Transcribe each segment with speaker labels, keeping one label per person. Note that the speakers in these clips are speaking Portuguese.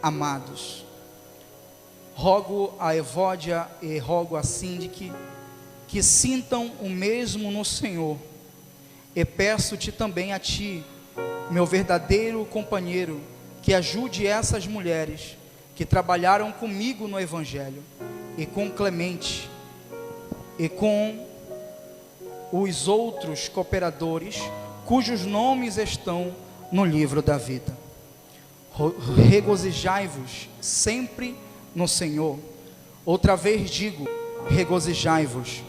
Speaker 1: amados. Rogo a Evódia e rogo a Síndique que sintam o mesmo no Senhor, e peço-te também a ti, meu verdadeiro companheiro, que ajude essas mulheres que trabalharam comigo no Evangelho, e com Clemente, e com os outros cooperadores, cujos nomes estão no livro da vida. Regozijai-vos sempre no Senhor. Outra vez digo, regozijai-vos.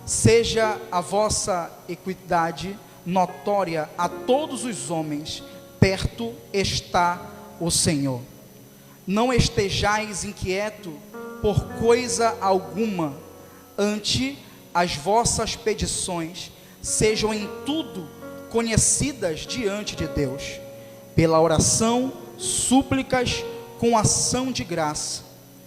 Speaker 1: Seja a vossa equidade notória a todos os homens, perto está o Senhor. Não estejais inquieto por coisa alguma, ante as vossas petições sejam em tudo conhecidas diante de Deus, pela oração, súplicas, com ação de graça.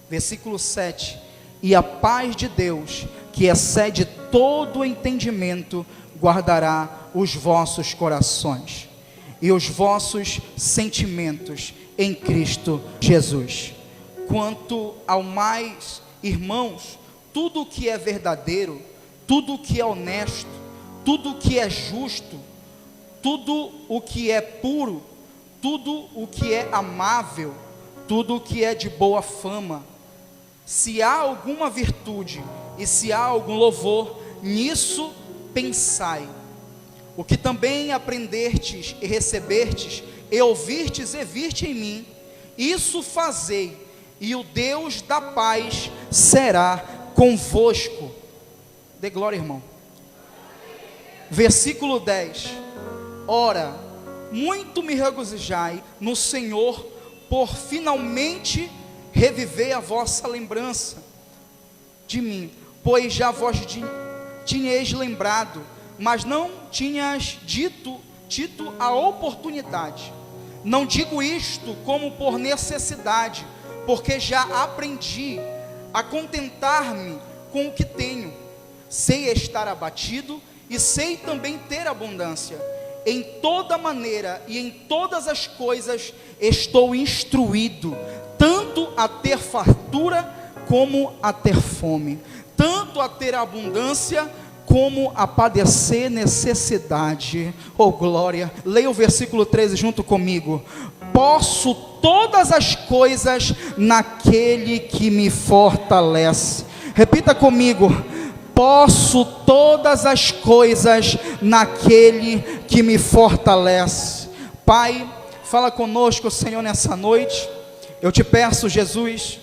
Speaker 1: Versículo 7, e a paz de Deus, que excede todo o entendimento, guardará os vossos corações e os vossos sentimentos em Cristo Jesus. Quanto ao mais, irmãos, tudo o que é verdadeiro, tudo o que é honesto, tudo o que é justo, tudo o que é puro, tudo o que é amável, tudo o que é de boa fama, se há alguma virtude e se há algum louvor, nisso pensai. O que também aprendestes e recebestes e ouvirtes e viste em mim, isso fazei, e o Deus da paz será convosco. Dê glória, irmão. Versículo 10. Ora, muito me regozijai no Senhor, por finalmente reviver a vossa lembrança de mim, pois já vós tinhais lembrado, mas não tinhas tido a oportunidade. Não digo isto como por necessidade, porque já aprendi a contentar-me com o que tenho. Sei estar abatido e sei também ter abundância. Em toda maneira e em todas as coisas estou instruído, tanto a ter fartura como a ter fome, tanto a ter abundância como a padecer necessidade. Oh glória! Leia o versículo 13 junto comigo. Posso todas as coisas naquele que me fortalece. Repita comigo. Posso todas as coisas naquele que me fortalece. Pai, fala conosco, Senhor, nessa noite. Eu te peço, Jesus,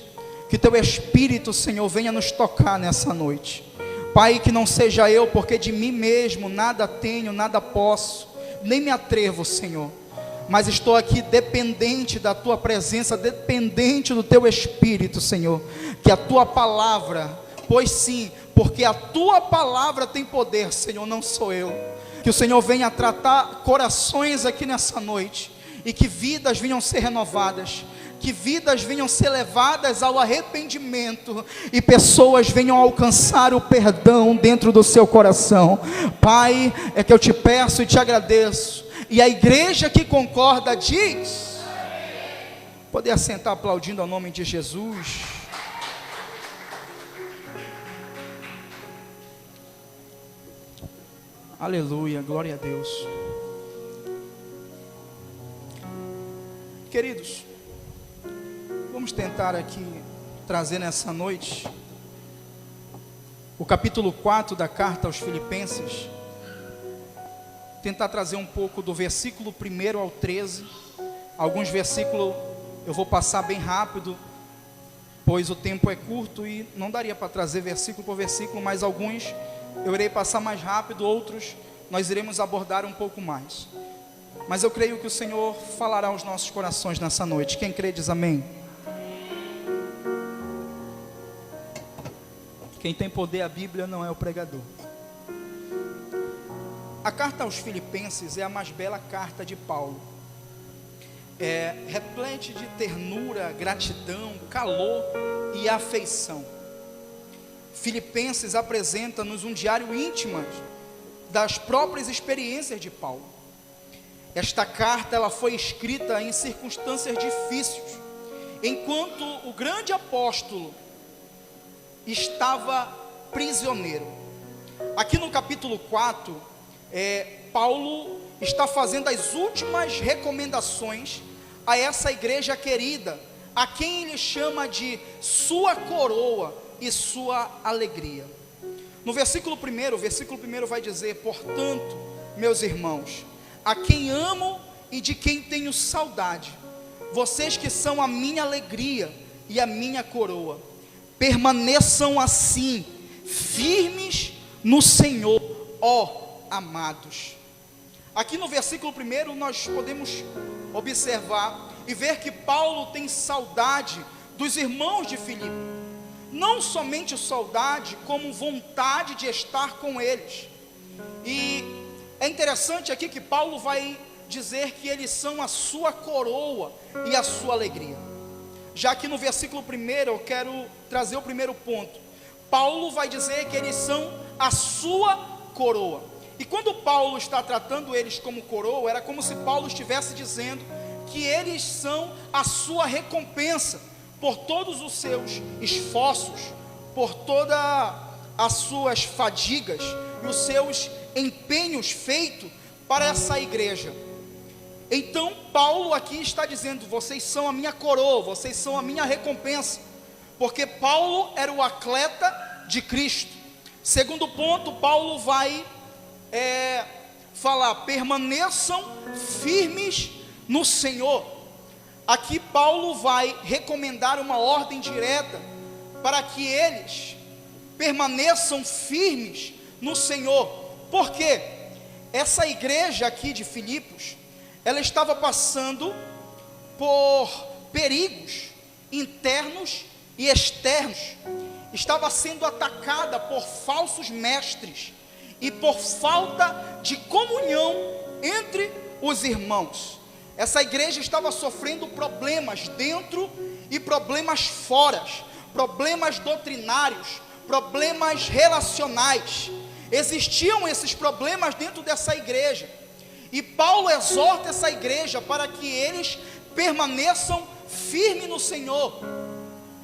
Speaker 1: que teu Espírito, Senhor, venha nos tocar nessa noite. Pai, que não seja eu, porque de mim mesmo nada tenho, nada posso, nem me atrevo, Senhor, mas estou aqui dependente da tua presença, dependente do teu Espírito, Senhor, que a tua palavra, pois sim, porque a tua palavra tem poder, Senhor, não sou eu. Que o Senhor venha tratar corações aqui nessa noite, e que vidas venham ser renovadas, que vidas venham ser levadas ao arrependimento, e pessoas venham alcançar o perdão dentro do seu coração. Pai, é que eu te peço e te agradeço, e a igreja que concorda diz, poder assentar aplaudindo ao nome de Jesus. Aleluia, glória a Deus. Queridos, vamos tentar aqui trazer nessa noite o capítulo 4 da carta aos Filipenses. Tentar trazer um pouco do versículo 1 ao 13. Alguns versículos eu vou passar bem rápido, pois o tempo é curto e não daria para trazer versículo por versículo, mas alguns eu irei passar mais rápido, outros nós iremos abordar um pouco mais. Mas eu creio que o Senhor falará aos nossos corações nessa noite. Quem crê diz amém. Quem tem poder a Bíblia não é o pregador. A carta aos Filipenses é a mais bela carta de Paulo. É replete de ternura, gratidão, calor e afeição. Filipenses apresenta-nos um diário íntimo das próprias experiências de Paulo. Esta carta ela foi escrita em circunstâncias difíceis, enquanto o grande apóstolo estava prisioneiro. Aqui no capítulo 4, Paulo está fazendo as últimas recomendações a essa igreja querida, a quem ele chama de sua coroa e sua alegria. No versículo 1 vai dizer: portanto, meus irmãos, a quem amo e de quem tenho saudade, vocês que são a minha alegria e a minha coroa, permaneçam assim, firmes no Senhor, ó amados. Aqui no versículo 1 nós podemos observar e ver que Paulo tem saudade dos irmãos de Filipe. Não somente saudade, como vontade de estar com eles. E é interessante aqui que Paulo vai dizer que eles são a sua coroa e a sua alegria. Já que no versículo 1 eu quero trazer o primeiro ponto. Paulo vai dizer que eles são a sua coroa. E quando Paulo está tratando eles como coroa, era como se Paulo estivesse dizendo que eles são a sua recompensa por todos os seus esforços, por todas as suas fadigas e os seus empenhos feitos para essa igreja. Então Paulo aqui está dizendo: vocês são a minha coroa, vocês são a minha recompensa, porque Paulo era o atleta de Cristo. Segundo ponto, Paulo vai falar: permaneçam firmes no Senhor. Aqui Paulo vai recomendar uma ordem direta para que eles permaneçam firmes no Senhor. Por quê? Essa igreja aqui de Filipos, ela estava passando por perigos internos e externos. Estava sendo atacada por falsos mestres e por falta de comunhão entre os irmãos. Essa igreja estava sofrendo problemas dentro e problemas fora, problemas doutrinários, problemas relacionais. Existiam esses problemas dentro dessa igreja, e Paulo exorta essa igreja para que eles permaneçam firmes no Senhor.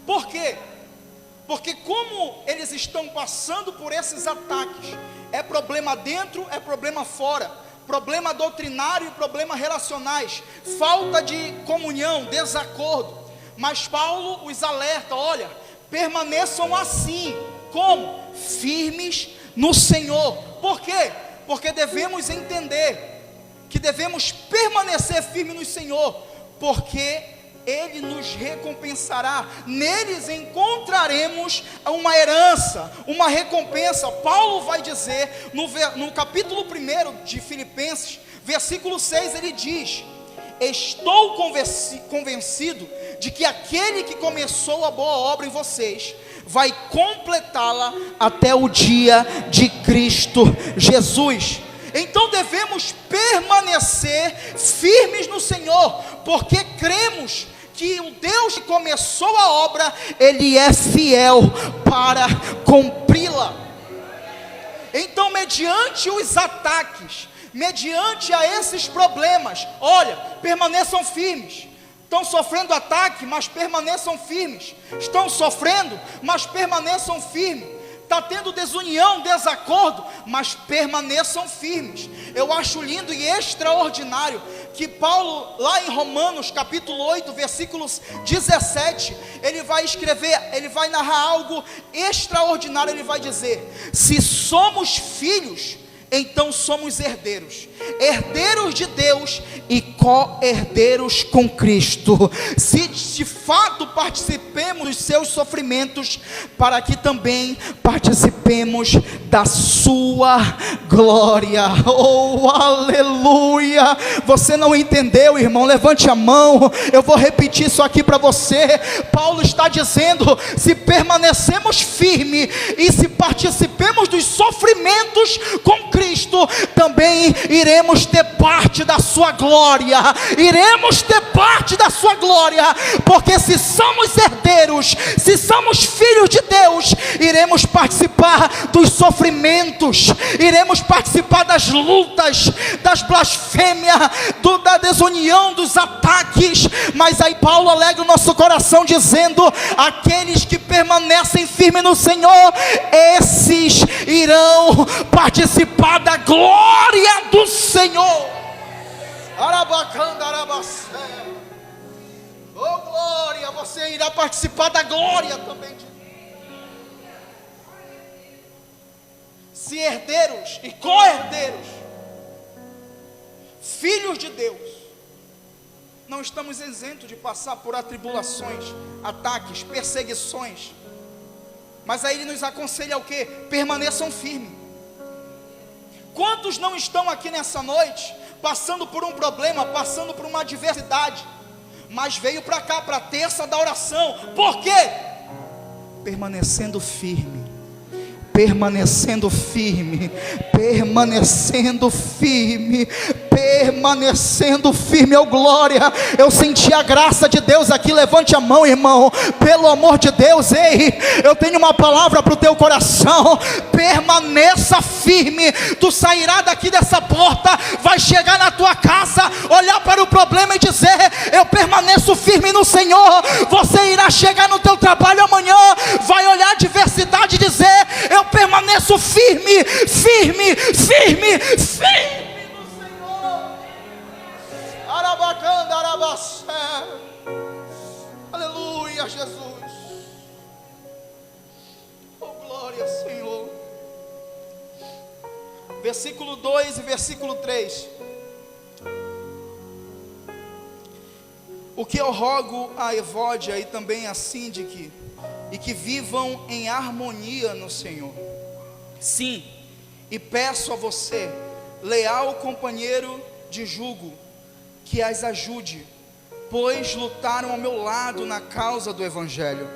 Speaker 1: Por quê? Porque como eles estão passando por esses ataques, é problema dentro, é problema fora, problema doutrinário e problema relacionais, falta de comunhão, desacordo. Mas Paulo os alerta: olha, permaneçam assim, como? Firmes no Senhor. Por quê? Porque devemos entender que devemos permanecer firmes no Senhor, porque Ele nos recompensará. Neles encontraremos uma herança, uma recompensa. Paulo vai dizer no capítulo 1 de Filipenses, versículo 6, ele diz: estou convencido de que aquele que começou a boa obra em vocês vai completá-la até o dia de Cristo Jesus. Então devemos permanecer firmes no Senhor, porque cremos que o Deus que começou a obra, Ele é fiel para cumpri-la. Então, mediante os ataques, mediante a esses problemas, olha, permaneçam firmes. Estão sofrendo ataque, mas permaneçam firmes. Estão sofrendo, mas permaneçam firmes. Está tendo desunião, desacordo, mas permaneçam firmes. Eu acho lindo e extraordinário que Paulo, lá em Romanos capítulo 8, versículos 17, ele vai escrever, ele vai narrar algo extraordinário. Ele vai dizer: se somos filhos, então somos herdeiros, herdeiros de Deus e co-herdeiros com Cristo, se de fato participemos dos seus sofrimentos, para que também participemos da sua glória. Oh, aleluia! Você não entendeu, irmão? Levante a mão, eu vou repetir isso aqui para você. Paulo está dizendo: se permanecemos firmes e se participemos dos sofrimentos com Cristo, Cristo, também iremos ter parte da sua glória. Iremos ter parte da sua glória, porque se somos herdeiros, se somos filhos de Deus, iremos participar dos sofrimentos, iremos participar das lutas, das blasfêmias, da desunião, dos ataques. Mas aí Paulo alegra o nosso coração dizendo: aqueles que permanecem firmes no Senhor, esses irão participar da glória do Senhor. Oh glória, você irá participar da glória também de Deus. Se herdeiros e co-herdeiros, filhos de Deus, não estamos isentos de passar por atribulações, ataques, perseguições. Mas aí ele nos aconselha o quê? Permaneçam firmes. Quantos não estão aqui nessa noite passando por um problema, passando por uma adversidade, mas veio para cá, para a terça da oração? Por quê? Permanecendo firme. Permanecendo firme, permanecendo firme, permanecendo firme, oh glória. Eu senti a graça de Deus aqui. Levante a mão, irmão, pelo amor de Deus. Ei, eu tenho uma palavra para o teu coração. Permaneça firme. Tu sairá daqui dessa porta, vai chegar na tua casa, olhar para o problema e dizer: eu permaneço firme no Senhor. Você irá chegar no teu trabalho amanhã, vai olhar a adversidade e dizer: eu permaneço firme, firme, firme, firme no Senhor. Arabacanda, arabacé. Aleluia, Jesus. Oh glória, Senhor. Versículo 2 e versículo 3. O que eu rogo a Evódia e também a Síndique, e que vivam em harmonia no Senhor. Sim, e peço a você, leal companheiro de jugo, que as ajude, pois lutaram ao meu lado na causa do Evangelho.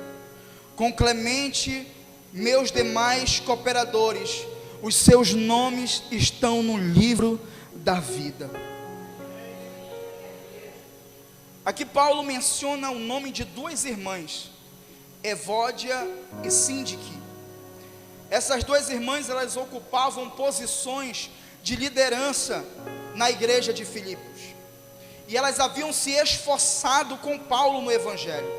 Speaker 1: Com Clemente, meus demais cooperadores, os seus nomes estão no livro da vida. Aqui Paulo menciona o nome de duas irmãs, Evódia e Síndique. Essas duas irmãs, elas ocupavam posições de liderança na igreja de Filipos, e elas haviam se esforçado com Paulo no Evangelho,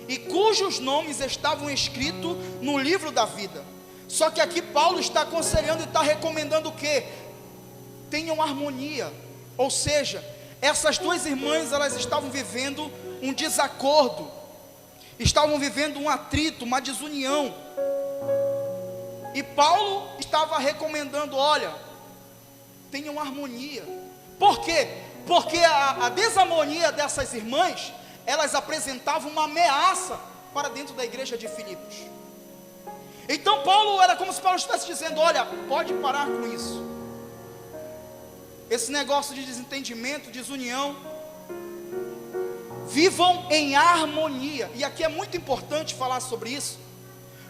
Speaker 1: e cujos nomes estavam escritos no livro da vida. Só que aqui Paulo está aconselhando e está recomendando o quê? Tenham harmonia. Ou seja, essas duas irmãs, elas estavam vivendo um desacordo, estavam vivendo um atrito, uma desunião, e Paulo estava recomendando: olha, tenham harmonia. Por quê? Porque a desarmonia dessas irmãs, elas apresentavam uma ameaça para dentro da igreja de Filipos. Então Paulo, era como se Paulo estivesse dizendo: olha, pode parar com isso, esse negócio de desentendimento, desunião. Vivam em harmonia. E aqui é muito importante falar sobre isso,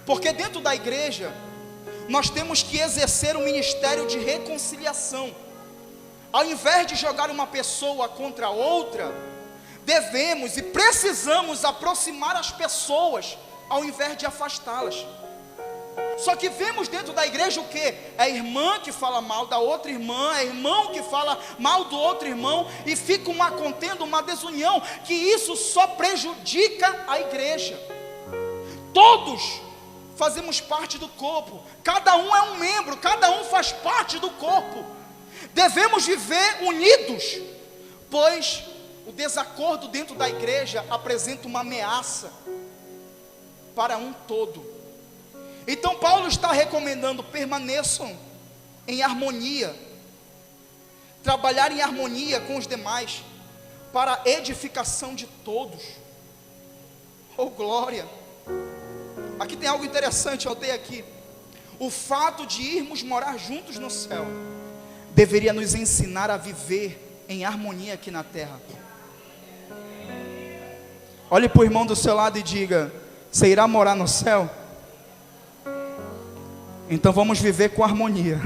Speaker 1: porque dentro da igreja nós temos que exercer o ministério de reconciliação. Ao invés de jogar uma pessoa contra outra, devemos e precisamos aproximar as pessoas, ao invés de afastá-las. Só que vemos dentro da igreja o que? É a irmã que fala mal da outra irmã, é irmão que fala mal do outro irmão, e fica uma contenda, uma desunião, que isso só prejudica a igreja. Todos fazemos parte do corpo, cada um é um membro, cada um faz parte do corpo. Devemos viver unidos, pois o desacordo dentro da igreja apresenta uma ameaça para um todo. Então Paulo está recomendando: permaneçam em harmonia, trabalhar em harmonia com os demais, para a edificação de todos. Oh glória! Aqui tem algo interessante, eu dei aqui. O fato de irmos morar juntos no céu deveria nos ensinar a viver em harmonia aqui na terra. Olhe para o irmão do seu lado e diga: você irá morar no céu? Então vamos viver com harmonia.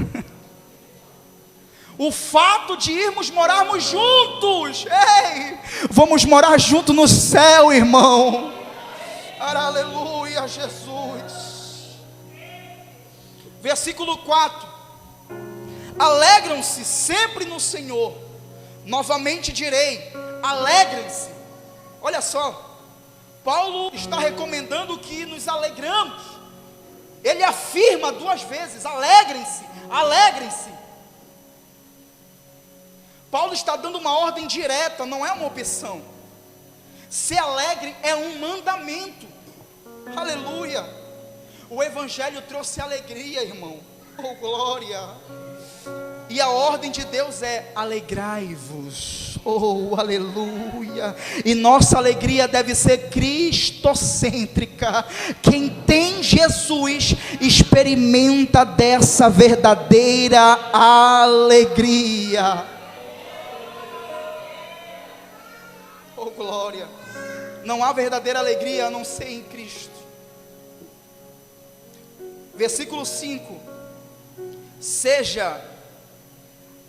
Speaker 1: O fato de irmos morarmos juntos, ei, vamos morar junto no céu, irmão. Aleluia, Jesus. Versículo 4: alegram-se sempre no Senhor. Novamente direi, alegrem-se. Olha só, Paulo está recomendando que nos alegramos. Ele afirma 2 vezes, alegrem-se, alegrem-se. Paulo está dando uma ordem direta, não é uma opção. Ser alegre é um mandamento. Aleluia. O Evangelho trouxe alegria, irmão. Oh, glória. E a ordem de Deus é: alegrai-vos. Oh, aleluia. E nossa alegria deve ser cristocêntrica. Quem tem Jesus experimenta dessa verdadeira alegria. Oh, glória. Não há verdadeira alegria a não ser em Cristo. Versículo 5: seja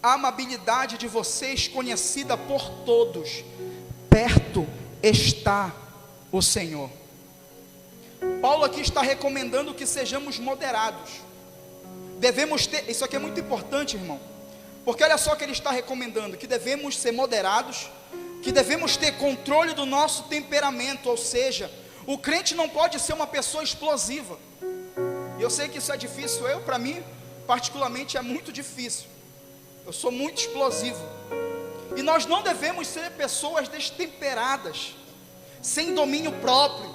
Speaker 1: a amabilidade de vocês conhecida por todos, perto está o Senhor. Paulo aqui está recomendando que sejamos moderados. Devemos ter, isso aqui é muito importante, irmão, porque olha só o que ele está recomendando: que devemos ser moderados, que devemos ter controle do nosso temperamento. Ou seja, o crente não pode ser uma pessoa explosiva. E eu sei que isso é difícil, para mim particularmente é muito difícil. Eu sou muito explosivo. E nós não devemos ser pessoas destemperadas, sem domínio próprio.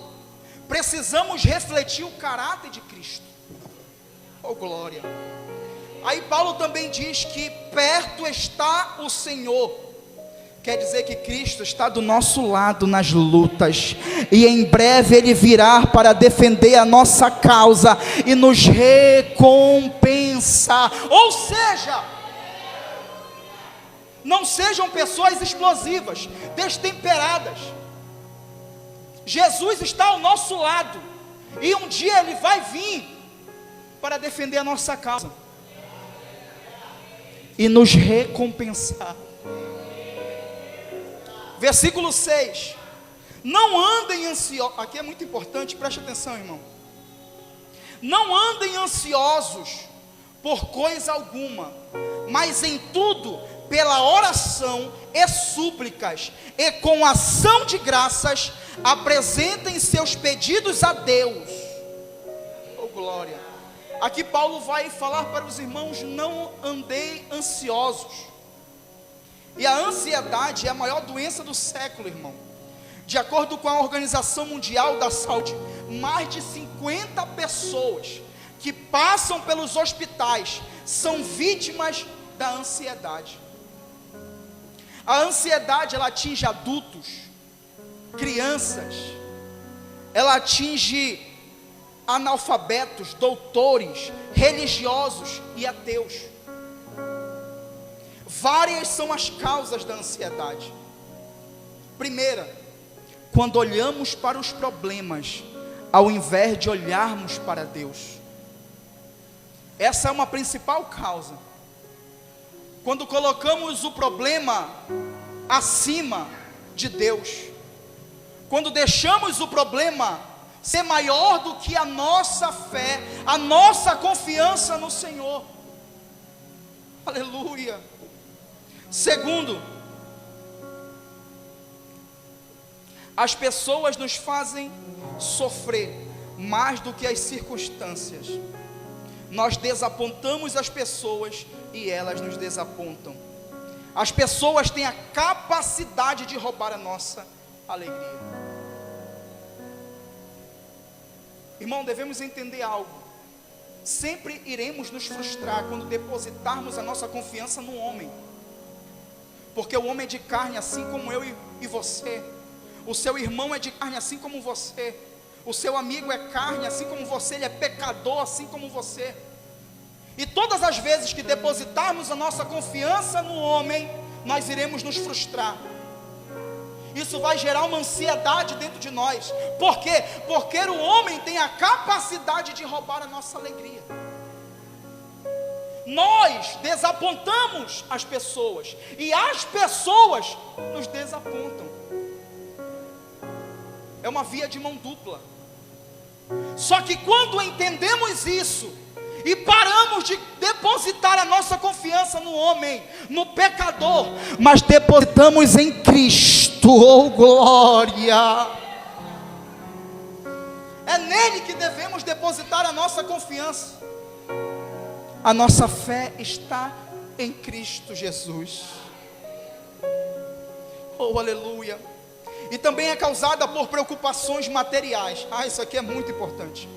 Speaker 1: Precisamos refletir o caráter de Cristo. Oh, glória. Aí Paulo também diz que perto está o Senhor. Quer dizer que Cristo está do nosso lado nas lutas, e em breve Ele virá para defender a nossa causa e nos recompensar. Ou seja, não sejam pessoas explosivas, destemperadas. Jesus está ao nosso lado, e um dia Ele vai vir para defender a nossa causa e nos recompensar. Versículo 6: não andem ansiosos. Aqui é muito importante, preste atenção, irmão. Não andem ansiosos por coisa alguma, mas em tudo, pela oração e súplicas, e com ação de graças, apresentem seus pedidos a Deus. Oh, glória. Aqui Paulo vai falar para os irmãos: não andei ansiosos. E a ansiedade é a maior doença do século, irmão. De acordo com a Organização Mundial da Saúde, mais de 50 pessoas que passam pelos hospitais são vítimas da ansiedade. A ansiedade, ela atinge adultos, crianças, ela atinge analfabetos, doutores, religiosos e ateus. Várias são as causas da ansiedade. Primeira, quando olhamos para os problemas, ao invés de olharmos para Deus. Essa é uma principal causa. Quando colocamos o problema acima de Deus, quando deixamos o problema ser maior do que a nossa fé, a nossa confiança no Senhor. Aleluia. Segundo, as pessoas nos fazem sofrer mais do que as circunstâncias. Nós desapontamos as pessoas e elas nos desapontam. As pessoas têm a capacidade de roubar a nossa alegria. Irmão, devemos entender algo. Sempre iremos nos frustrar quando depositarmos a nossa confiança no homem. Porque o homem é de carne assim como eu e você. O seu irmão é de carne assim como você. O seu amigo é carne assim como você. Ele é pecador assim como você. E todas as vezes que depositarmos a nossa confiança no homem, nós iremos nos frustrar. Isso vai gerar uma ansiedade dentro de nós. Por quê? Porque o homem tem a capacidade de roubar a nossa alegria. Nós desapontamos as pessoas e as pessoas nos desapontam. É uma via de mão dupla. Só que quando entendemos isso e paramos de depositar a nossa confiança no homem, no pecador, mas depositamos em Cristo, oh glória! É nele que devemos depositar a nossa confiança. A nossa fé está em Cristo Jesus. Oh aleluia! E também é causada por preocupações materiais. Isso aqui é muito importante.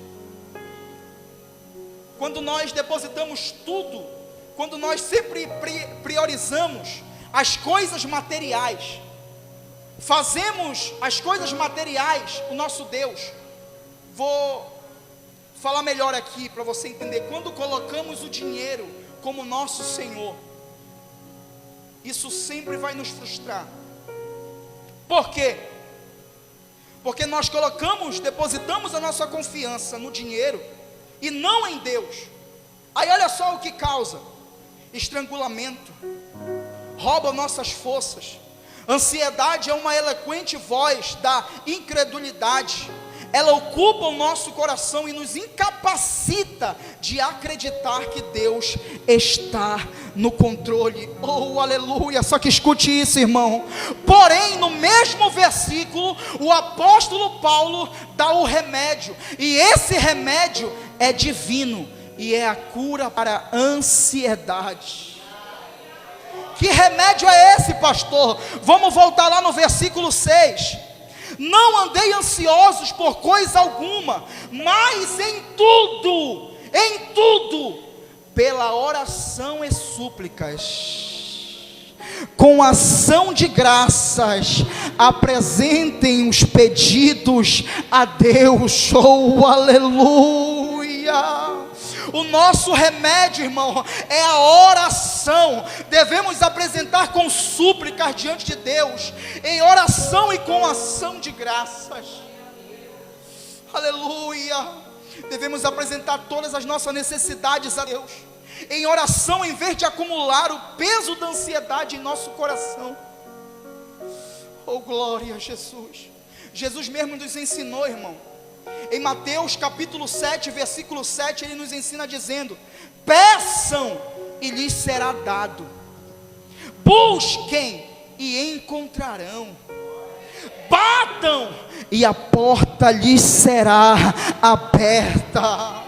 Speaker 1: Quando nós depositamos tudo, quando nós sempre priorizamos as coisas materiais, fazemos as coisas materiais o nosso Deus. Vou falar melhor aqui para você entender. Quando colocamos o dinheiro como nosso Senhor, isso sempre vai nos frustrar. Por quê? Porque nós depositamos a nossa confiança no dinheiro e não em Deus. Aí olha só o que causa: estrangulamento, rouba nossas forças. Ansiedade é uma eloquente voz da incredulidade. Ela ocupa o nosso coração e nos incapacita de acreditar que Deus está no controle. Oh, aleluia! Só que escute isso, irmão. Porém, no mesmo versículo, o apóstolo Paulo dá o remédio. E esse remédio é divino e é a cura para a ansiedade. Que remédio é esse, pastor? Vamos voltar lá no versículo 6. Não andei ansiosos por coisa alguma, mas em tudo, pela oração e súplicas, com ação de graças, apresentem os pedidos a Deus. Oh, aleluia! O nosso remédio, irmão, é a oração. Devemos apresentar com súplicas diante de Deus, em oração e com ação de graças. Aleluia! Devemos apresentar todas as nossas necessidades a Deus, em oração, em vez de acumular o peso da ansiedade em nosso coração. Oh glória a Jesus! Jesus mesmo nos ensinou, irmão. Em Mateus capítulo 7, versículo 7, ele nos ensina dizendo: peçam e lhes será dado, busquem e encontrarão, batam e a porta lhes será aberta.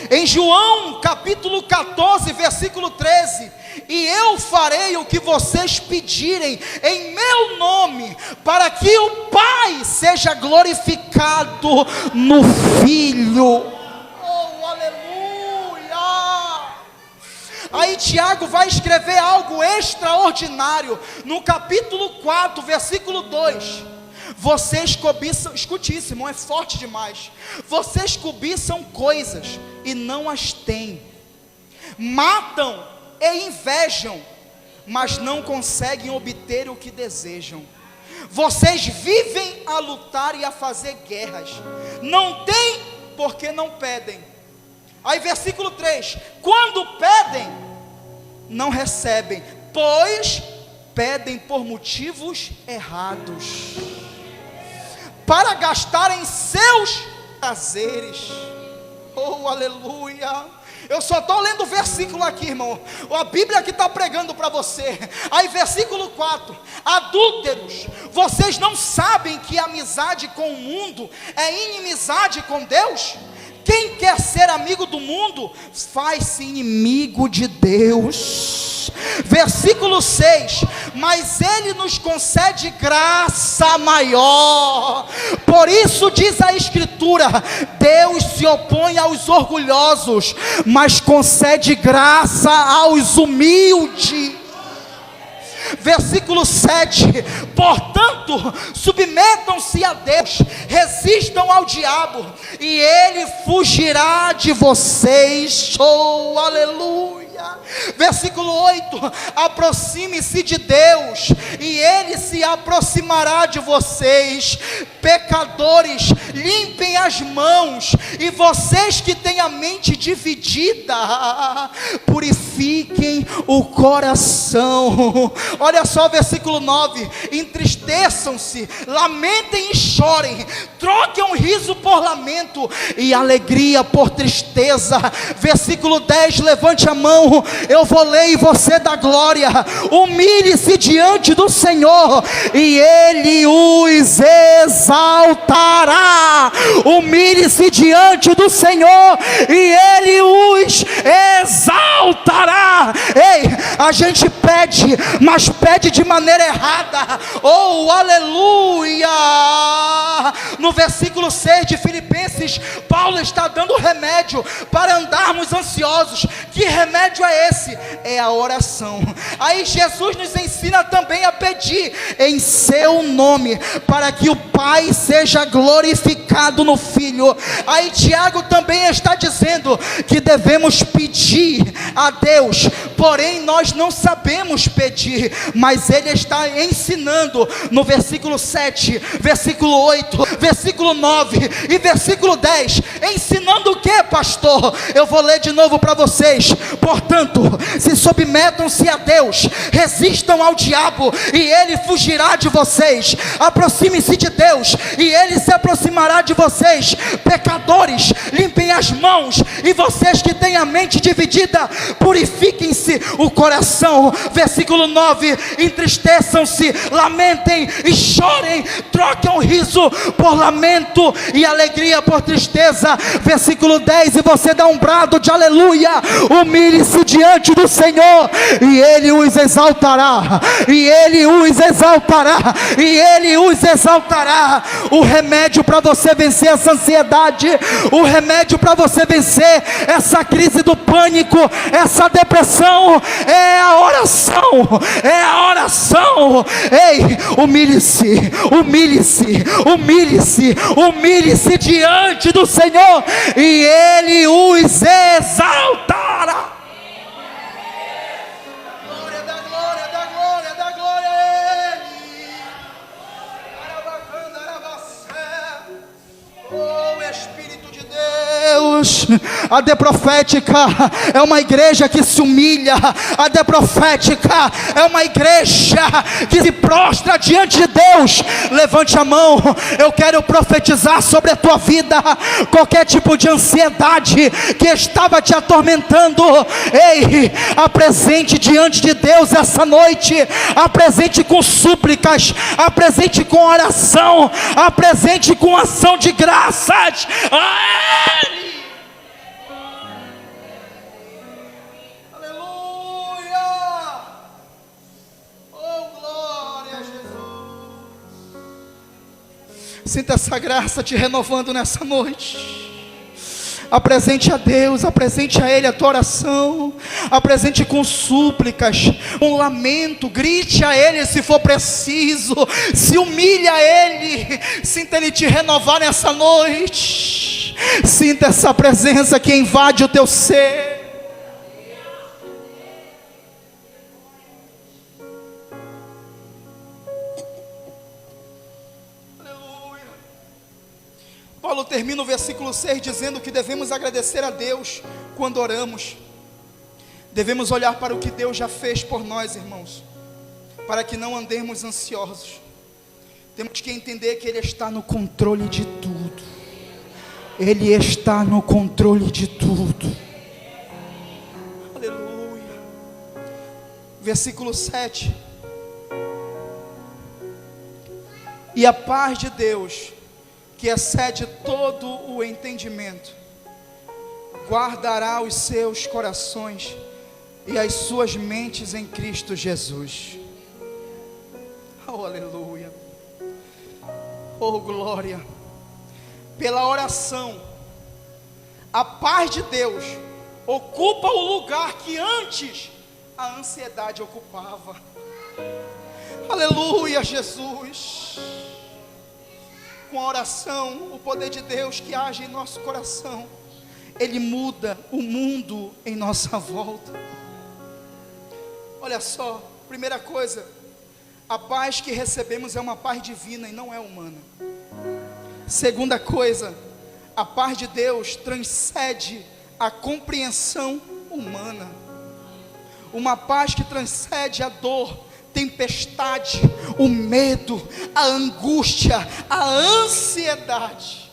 Speaker 1: Em João capítulo 14, versículo 13: e eu farei o que vocês pedirem em meu nome, para que o Pai seja glorificado no Filho. Oh, aleluia! Aí Tiago vai escrever algo extraordinário, no capítulo 4, versículo 2. Vocês cobiçam, escute isso, irmão, é forte demais. Vocês cobiçam coisas e não as têm, matam e invejam, mas não conseguem obter o que desejam. Vocês vivem a lutar e a fazer guerras, não têm porque não pedem. Aí versículo 3: quando pedem, não recebem, pois pedem por motivos errados, para gastarem seus prazeres. Oh, aleluia! Eu só estou lendo o versículo aqui, irmão. A Bíblia que está pregando para você. Aí versículo 4: adúlteros, vocês não sabem que amizade com o mundo é inimizade com Deus? Quem quer ser amigo do mundo, faz-se inimigo de Deus. Versículo 6: mas Ele nos concede graça maior. Por isso diz a Escritura: Deus se opõe aos orgulhosos, mas concede graça aos humildes. Versículo 7: portanto, submetam-se a Deus, resistam ao diabo, e ele fugirá de vocês. Oh, aleluia! Versículo 8: aproxime-se de Deus e Ele se aproximará de vocês. Pecadores, limpem as mãos, e vocês que têm a mente dividida, purifiquem o coração. Olha só o versículo 9: entristeçam-se, lamentem e chorem, troquem um riso por lamento e alegria por tristeza. Versículo 10, levante a mão, eu vou ler e você dá glória. Humilhe-se diante do Senhor e Ele os exaltará. Humilhe-se diante do Senhor e Ele os exaltará. Ei, a gente pede, mas pede de maneira errada. Oh, aleluia! No versículo 6 de Filipenses, Paulo está dando remédio para andarmos ansiosos. Que remédio é esse? É a oração. Aí Jesus nos ensina também a pedir em seu nome, para que o Pai seja glorificado no Filho. Aí Tiago também está dizendo que devemos pedir a Deus, porém nós não sabemos pedir, mas ele está ensinando no versículo 7, versículo 8, versículo 9 e versículo 10, ensinando o que, pastor? Eu vou ler de novo para vocês. Portanto, se submetam-se a Deus, resistam ao diabo e ele fugirá de vocês. Aproxime-se de Deus e ele se aproximará de vocês. Pecadores, limpem as mãos, e vocês que têm a mente dividida, purifiquem-se o coração. Versículo 9: entristeçam-se, lamentem e chorem, troquem o riso por lamento e alegria por tristeza. Versículo 10, e você dá um brado de aleluia. Humilhe-se diante do Senhor e Ele os exaltará, e Ele os exaltará, e Ele os exaltará. O remédio para você vencer essa ansiedade, o remédio para você vencer essa crise do pânico, essa depressão, é a oração, é a oração. Ei, humilhe-se, humilhe-se, humilhe-se, humilhe-se diante do Senhor e Ele os exaltará. Glória, da glória, da glória, da glória a Ele. Oh, Espírito de Deus. A D Profética é uma igreja que se humilha. A D Profética é uma igreja que se prostra diante de Deus. Levante a mão, eu quero profetizar sobre a tua vida. Qualquer tipo de ansiedade que estava te atormentando, ei, apresente diante de Deus essa noite. Apresente com súplicas, apresente com oração, apresente com ação de graças a Ele. Sinta essa graça te renovando nessa noite. Apresente a Deus, apresente a Ele a tua oração, apresente com súplicas, um lamento, grite a Ele se for preciso, se humilhe a Ele, sinta Ele te renovar nessa noite. Sinta essa presença que invade o teu ser. Paulo termina o versículo 6 dizendo que devemos agradecer a Deus quando oramos. Devemos olhar para o que Deus já fez por nós, irmãos, para que não andemos ansiosos. Temos que entender que Ele está no controle de tudo. Ele está no controle de tudo. Aleluia. Versículo 7. E a paz de Deus, que excede todo o entendimento, guardará os seus corações e as suas mentes em Cristo Jesus. Oh, aleluia. Oh, glória. Pela oração, a paz de Deus ocupa o lugar que antes a ansiedade ocupava. Aleluia, Jesus. Com a oração, o poder de Deus que age em nosso coração, Ele muda o mundo em nossa volta. Olha só, primeira coisa, a paz que recebemos é uma paz divina e não é humana. Segunda coisa, a paz de Deus transcende a compreensão humana. Uma paz que transcende a dor, tempestade, o medo, a angústia, a ansiedade.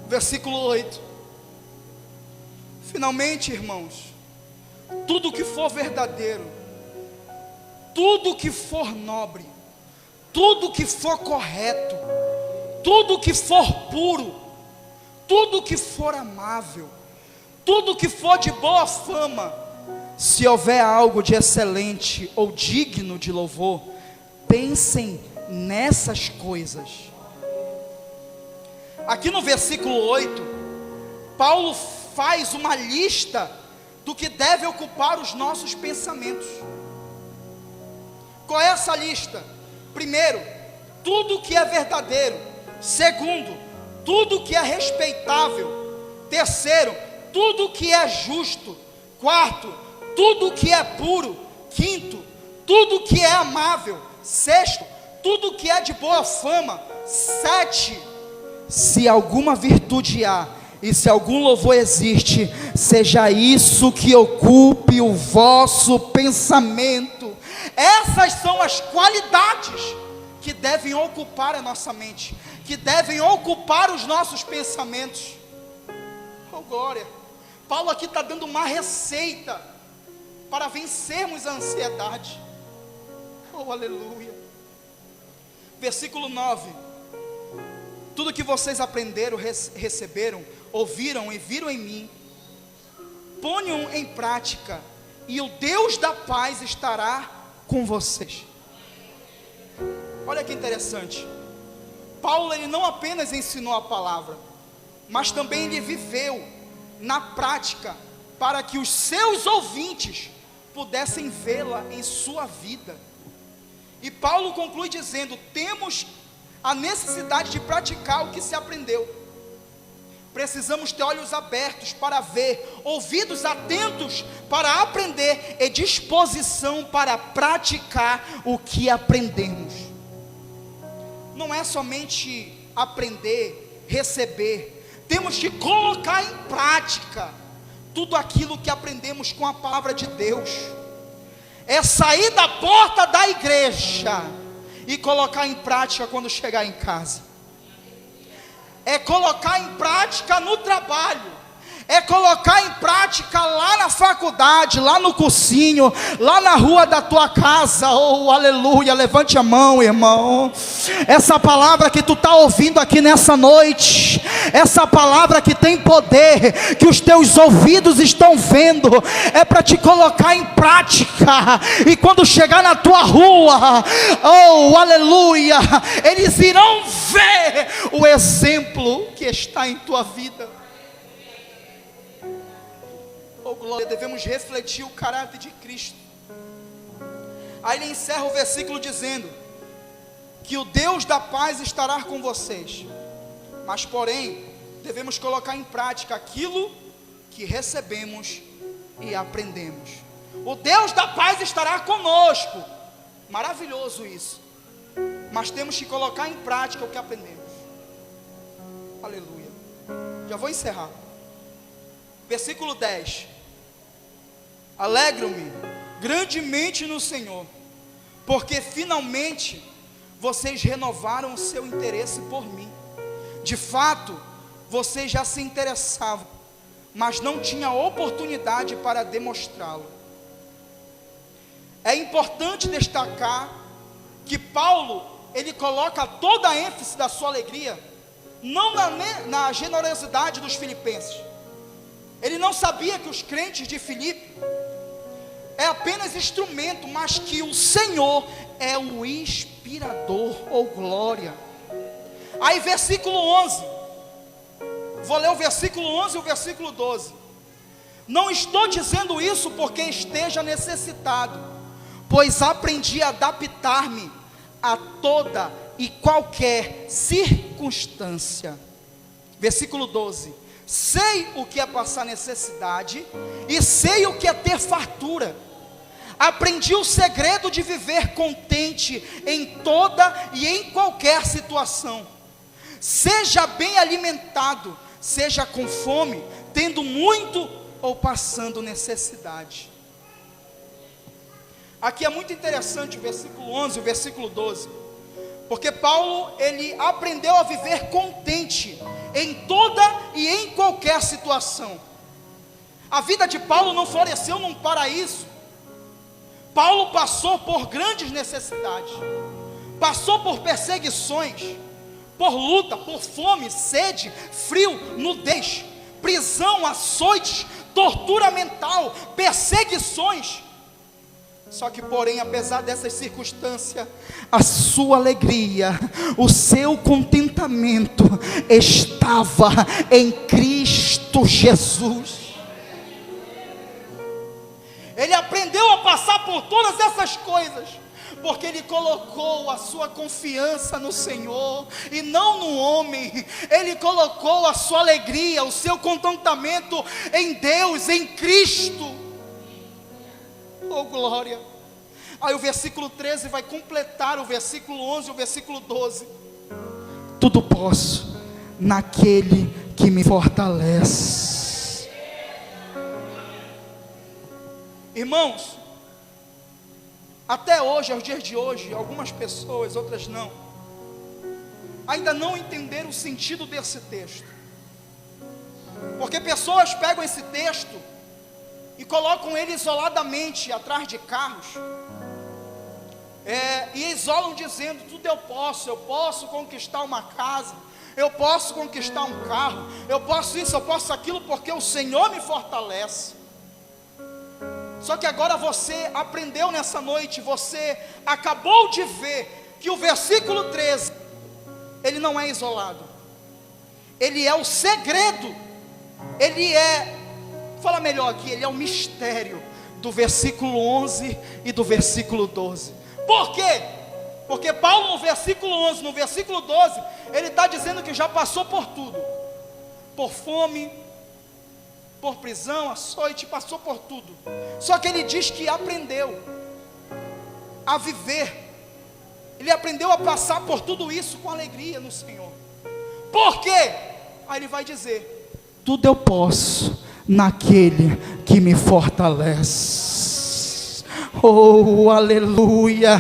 Speaker 1: Versículo 8. Finalmente, irmãos, tudo que for verdadeiro, tudo que for nobre, tudo que for correto, tudo que for puro, tudo que for amável, tudo que for de boa fama, se houver algo de excelente ou digno de louvor, pensem nessas coisas. Aqui no versículo 8, Paulo faz uma lista do que deve ocupar os nossos pensamentos. Qual é essa lista? Primeiro, tudo que é verdadeiro. Segundo, tudo que é respeitável. Terceiro, tudo que é justo. Quarto, tudo que é puro. Quinto, tudo que é amável. Sexto, tudo que é de boa fama. Sete, se alguma virtude há e se algum louvor existe, seja isso que ocupe o vosso pensamento. Essas são as qualidades que devem ocupar a nossa mente, que devem ocupar os nossos pensamentos. Oh glória! Paulo aqui está dando uma receita para vencermos a ansiedade. Oh aleluia! Versículo 9: tudo que vocês aprenderam, receberam, ouviram e viram em mim, ponham em prática, e o Deus da paz estará com vocês. Olha que interessante. Paulo, ele não apenas ensinou a palavra, mas também ele viveu na prática, para que os seus ouvintes pudessem vê-la em sua vida. E Paulo conclui dizendo: temos a necessidade de praticar o que se aprendeu. Precisamos ter olhos abertos para ver, ouvidos atentos para aprender e disposição para praticar o que aprendemos. Não é somente aprender, receber, temos que colocar em prática tudo aquilo que aprendemos com a palavra de Deus. É sair da porta da igreja e colocar em prática quando chegar em casa. É colocar em prática no trabalho. É colocar em prática lá na faculdade, lá no cursinho, lá na rua da tua casa. Oh, aleluia, levante a mão, irmão. Essa palavra que tu está ouvindo aqui nessa noite, essa palavra que tem poder, que os teus ouvidos estão vendo, é para te colocar em prática. E quando chegar na tua rua, oh, aleluia, eles irão ver o exemplo que está em tua vida. Oh glória, devemos refletir o caráter de Cristo. Aí ele encerra o versículo dizendo que o Deus da paz estará com vocês, mas porém devemos colocar em prática aquilo que recebemos e aprendemos. O Deus da paz estará conosco, maravilhoso isso, mas temos que colocar em prática o que aprendemos. Aleluia. Já vou encerrar. Versículo 10: alegro-me grandemente no Senhor, porque finalmente vocês renovaram o seu interesse por mim. De fato, vocês já se interessavam, mas não tinham oportunidade para demonstrá-lo. É importante destacar que Paulo, ele coloca toda a ênfase da sua alegria não na generosidade dos filipenses. Ele não sabia que os crentes de Filipe é apenas instrumento, mas que o Senhor é o inspirador, ou glória. Aí versículo 11, vou ler o versículo 11 e o versículo 12. Não estou dizendo isso porque esteja necessitado, pois aprendi a adaptar-me a toda e qualquer circunstância. Versículo 12: sei o que é passar necessidade e sei o que é ter fartura. Aprendi o segredo de viver contente em toda e em qualquer situação. Seja bem alimentado, seja com fome, tendo muito ou passando necessidade. Aqui é muito interessante o versículo 11 e o versículo 12. Porque Paulo, ele aprendeu a viver contente em toda e em qualquer situação. A vida de Paulo não floresceu num paraíso. Paulo passou por grandes necessidades, passou por perseguições, por luta, por fome, sede, frio, nudez, prisão, açoites, tortura mental, perseguições. Só que, porém, apesar dessas circunstâncias, a sua alegria, o seu contentamento estava em Cristo Jesus. Ele aprendeu a passar por todas essas coisas, porque ele colocou a sua confiança no Senhor e não no homem. Ele colocou a sua alegria, o seu contentamento em Deus, em Cristo. Oh glória! Aí o versículo 13 vai completar o versículo 11 e o versículo 12. Tudo posso naquele que me fortalece. Irmãos, até hoje, aos dias de hoje, algumas pessoas, outras não, ainda não entenderam o sentido desse texto. Porque pessoas pegam esse texto e colocam ele isoladamente atrás de carros, e isolam dizendo: tudo eu posso conquistar uma casa, eu posso conquistar um carro, eu posso isso, eu posso aquilo, porque o Senhor me fortalece. Só que agora você aprendeu nessa noite, você acabou de ver que o versículo 13, ele não é isolado, ele é o segredo, ele é, fala melhor aqui, ele é o mistério do versículo 11 e do versículo 12. Por quê? Porque Paulo no versículo 11, no versículo 12, ele está dizendo que já passou por tudo, por fome, por prisão, açoite, passou por tudo. Só que ele diz que aprendeu a viver, ele aprendeu a passar por tudo isso com alegria no Senhor. Por quê? Aí ele vai dizer: tudo eu posso naquele que me fortalece. Oh, aleluia!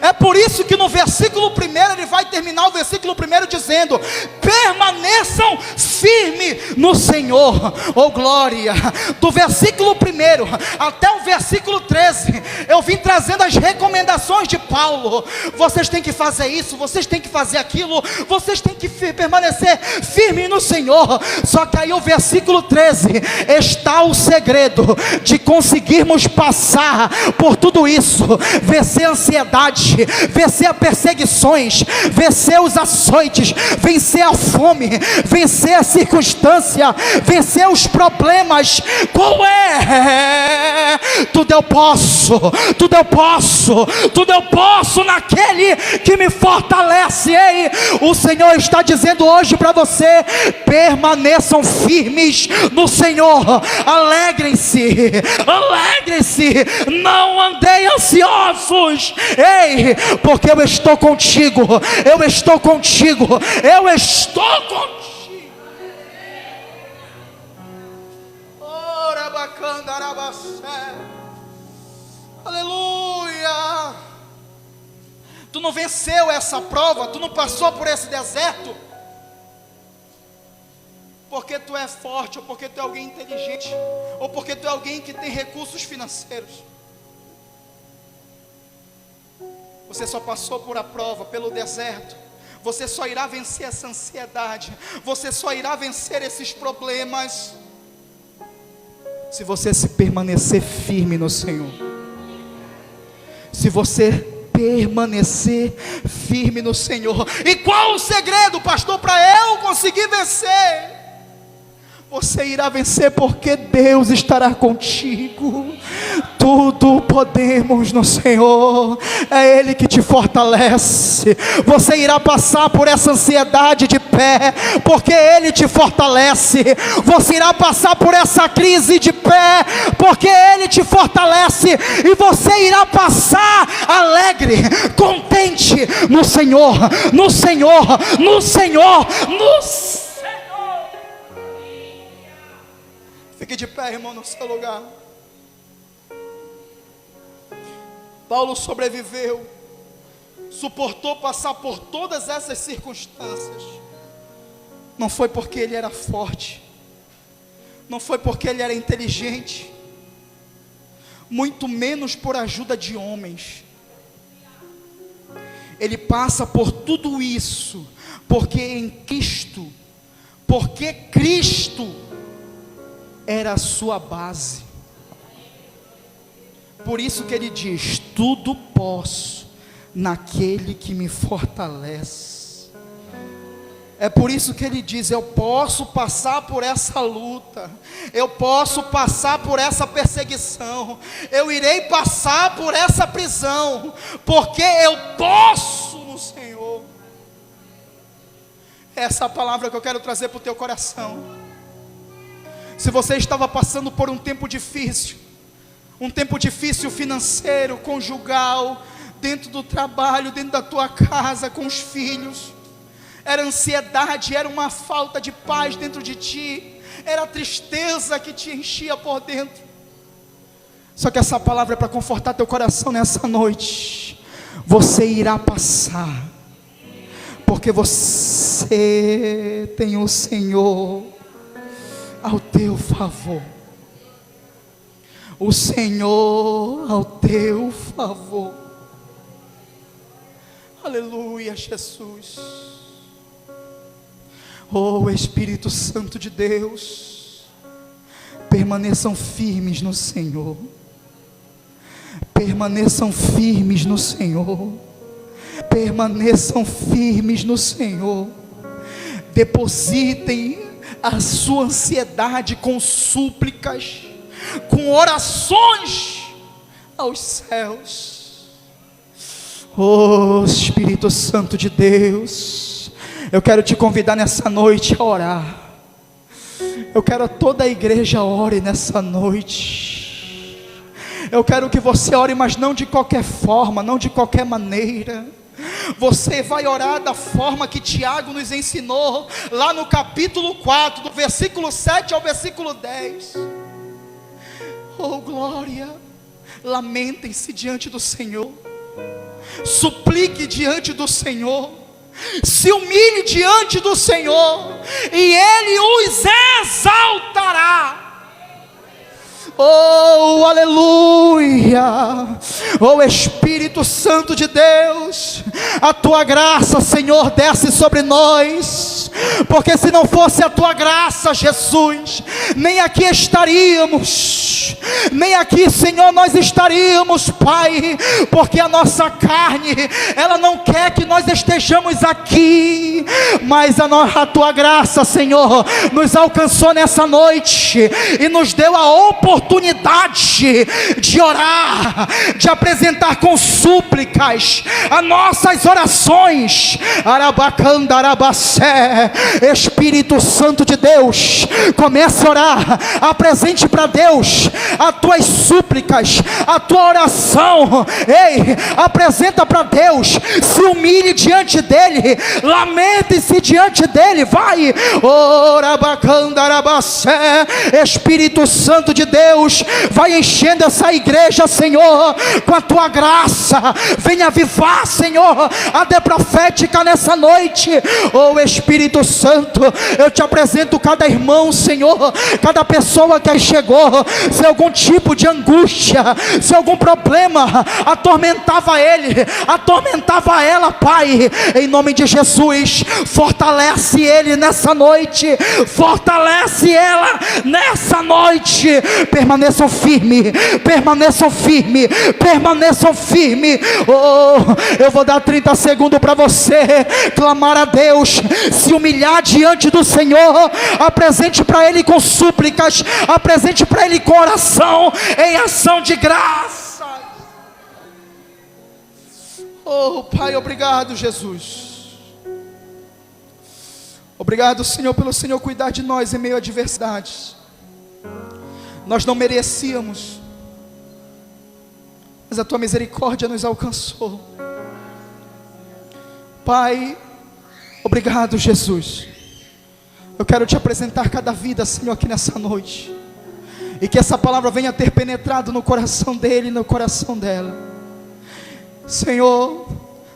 Speaker 1: É por isso que no versículo 1 ele vai terminar o versículo 1 dizendo: permaneçam firmes no Senhor. Oh glória! Do versículo 1 até o versículo 13 eu vim trazendo as recomendações de Paulo. Vocês têm que fazer isso, vocês têm que fazer aquilo, vocês têm que permanecer firmes no Senhor. Só que aí o versículo 13 está o segredo de conseguirmos passar por tudo isso, vencer a ansiedade, vencer as perseguições, vencer os açoites, vencer a fome, vencer a circunstância, vencer os problemas. Qual é? Tudo eu posso, tudo eu posso, tudo eu posso naquele que me fortalece. Ei, o Senhor está dizendo hoje para você: permaneçam firmes no Senhor, alegrem-se, alegrem-se, não andei ansiosos. Ei, porque eu estou contigo, eu estou contigo, eu estou contigo. Ora bacana, arabacé. Aleluia. Tu não venceu essa prova, tu não passou por esse deserto porque tu é forte, ou porque tu é alguém inteligente, ou porque tu é alguém que tem recursos financeiros. Você só passou por a prova, pelo deserto. Você só irá vencer essa ansiedade, você só irá vencer esses problemas se você se permanecer firme no Senhor. Se você permanecer firme no Senhor. E qual o segredo, pastor, para eu conseguir vencer? Você irá vencer porque Deus estará contigo. Tudo podemos no Senhor. É Ele que te fortalece. Você irá passar por essa ansiedade de pé porque Ele te fortalece. Você irá passar por essa crise de pé porque Ele te fortalece. E você irá passar alegre, contente no Senhor, no Senhor, no Senhor, no Senhor. Fique de pé, irmão, no seu lugar. Paulo sobreviveu, suportou passar por todas essas circunstâncias. Não foi porque ele era forte, não foi porque ele era inteligente, muito menos por ajuda de homens. Ele passa por tudo isso porque em Cristo, porque Cristo era a sua base. Por isso que ele diz: tudo posso naquele que me fortalece. É por isso que ele diz: eu posso passar por essa luta, eu posso passar por essa perseguição, eu irei passar por essa prisão, porque eu posso no Senhor. Essa é a palavra que eu quero trazer para o teu coração. Se você estava passando por um tempo difícil financeiro, conjugal, dentro do trabalho, dentro da tua casa, com os filhos, era ansiedade, era uma falta de paz dentro de ti, era tristeza que te enchia por dentro. Só que essa palavra é para confortar teu coração nessa noite. Você irá passar, porque você tem o Senhor ao teu favor. O Senhor ao teu favor. Aleluia, Jesus. Oh Espírito Santo de Deus, permaneçam firmes no Senhor. Permaneçam firmes no Senhor. Permaneçam firmes no Senhor. Depositem a sua ansiedade com súplicas, com orações aos céus. Oh Espírito Santo de Deus, eu quero te convidar nessa noite a orar. Eu quero que toda a igreja ore nessa noite. Eu quero que você ore, mas não de qualquer forma, não de qualquer maneira. Você vai orar da forma que Tiago nos ensinou, lá no capítulo 4, do versículo 7 ao versículo 10. Oh glória, lamentem-se diante do Senhor, suplique diante do Senhor, se humilhe diante do Senhor, e Ele os exaltará. Oh, aleluia. Oh Espírito Santo de Deus, a tua graça, Senhor, desce sobre nós, porque se não fosse a tua graça, Jesus, nem aqui estaríamos, nem aqui, Senhor, nós estaríamos, Pai, porque a nossa carne, ela não quer que nós estejamos aqui, mas a tua graça, Senhor, nos alcançou nessa noite, e nos deu a oportunidade de orar, de apresentar com súplicas as nossas orações. Arabacandarabacé. Espírito Santo de Deus, comece a orar, apresente para Deus as tuas súplicas, a tua oração. Ei, apresenta para Deus, se humilhe diante dele, lamente-se diante dele, vai. Orabacandarabacé. Espírito Santo de Deus, vai enchendo essa igreja, Senhor, com a tua graça. Venha avivar, Senhor, a de profética nessa noite. Oh Espírito Santo, eu te apresento cada irmão, Senhor, cada pessoa que aí chegou, se algum tipo de angústia, se algum problema atormentava ele, atormentava ela, Pai, em nome de Jesus, fortalece ele nessa noite, fortalece ela nessa noite. Permaneçam firmes, permaneçam firmes, permaneçam firmes. Oh, eu vou dar 30 segundos para você clamar a Deus, se humilhar humilhar diante do Senhor, apresente para Ele com súplicas, apresente para Ele com oração, em ação de graça. Oh Pai, obrigado Jesus. Obrigado Senhor, pelo Senhor cuidar de nós em meio a adversidades. Nós não merecíamos, mas a Tua misericórdia nos alcançou. Pai, obrigado Jesus. Eu quero Te apresentar cada vida, Senhor, aqui nessa noite, e que essa palavra venha ter penetrado no coração dele e no coração dela. Senhor,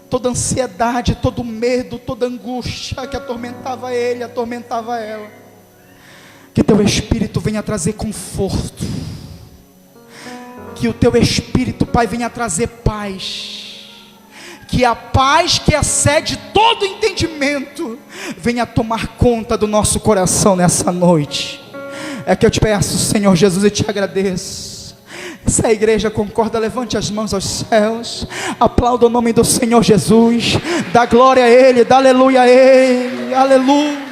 Speaker 1: toda ansiedade, todo medo, toda angústia que atormentava ele, atormentava ela, que Teu Espírito venha trazer conforto, que o Teu Espírito, Pai, venha trazer paz, que a paz que excede todo entendimento venha tomar conta do nosso coração nessa noite. É que eu Te peço, Senhor Jesus, e Te agradeço. Se a igreja concorda, levante as mãos aos céus, aplauda o nome do Senhor Jesus, dá glória a Ele, dá aleluia a Ele, aleluia.